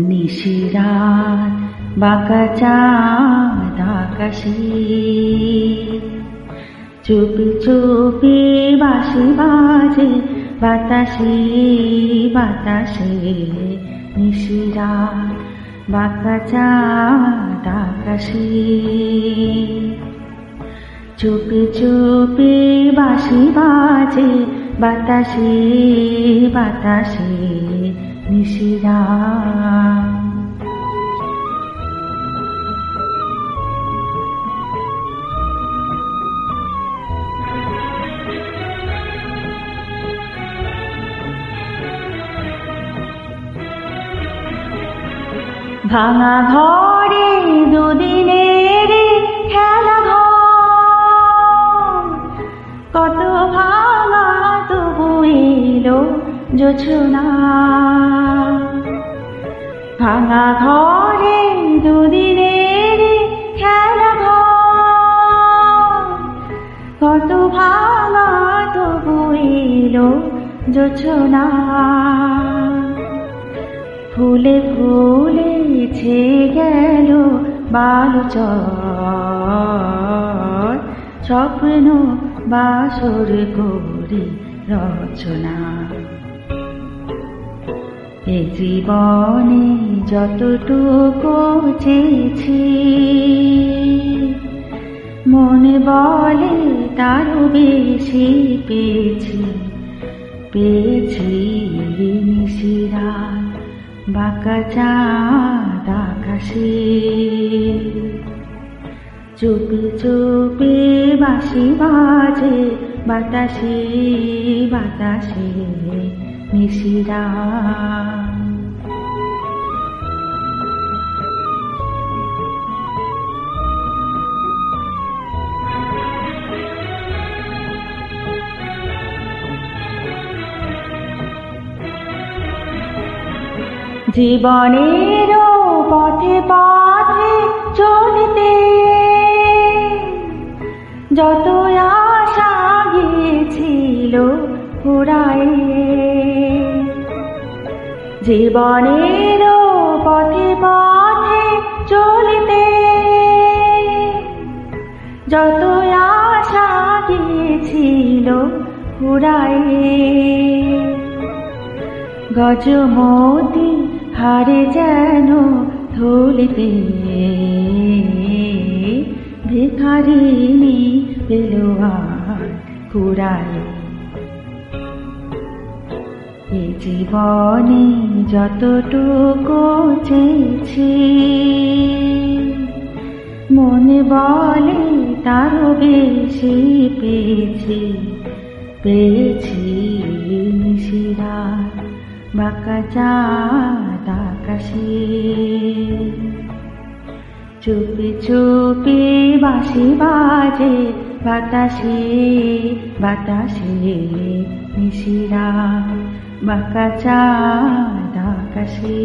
নিশিরাত বাঁকা চাঁদ আকাশে, চুপি চুপি বাঁশি বাজে বাতাসে বাতাসে। নিশিরাত বাঁকা চাঁদ আকাশে, চুপি চুপি বাঁশি বাজে বাতাসে বাতাসে। নিশিরাত ভাঙা ঘরে দুদিনের খেলা ঘর, কত ভাঙা তবু এলো জোছনা। ভাঙা ঘরে দুদিনের খেলা ঘর, কত ভাঙা তবু এলো জোছনা। ফুলে ফুলে ছে গেল বালুচর, স্বপ্ন বাসর করি রচনা। এ জীবনে যতটুকু চেয়েছি, মনে বলে তারও বেশি পেয়েছি পেয়েছি। নিশিরাত বাঁকা চাঁদ আকাশে, চুপি চুপি বাঁশি বাজে বাতাসে বাতাসে। নিশিরাত জীবনের পথে পথে চলতে, যত আশা গিয়েছিল ফুরায়ে। জীবনের পথে পথে চলতে, যত আশা গিয়েছিল ফুরায়ে। গজমতি হারে যেন ধুলিতে, ভিখারিণী পেল আর কুড়ায়। এ জীবনে যতটুকু চেয়েছি, মনে বলে তারও বেশি পেয়েছি পেয়েছি। নিশিরাত বাঁকা চাঁদ আকাশে, চুপি চুপি বাঁশি বাজে বাতাসে বাতাসে। নিশিরাত বাঁকা চাঁদ আকাশে।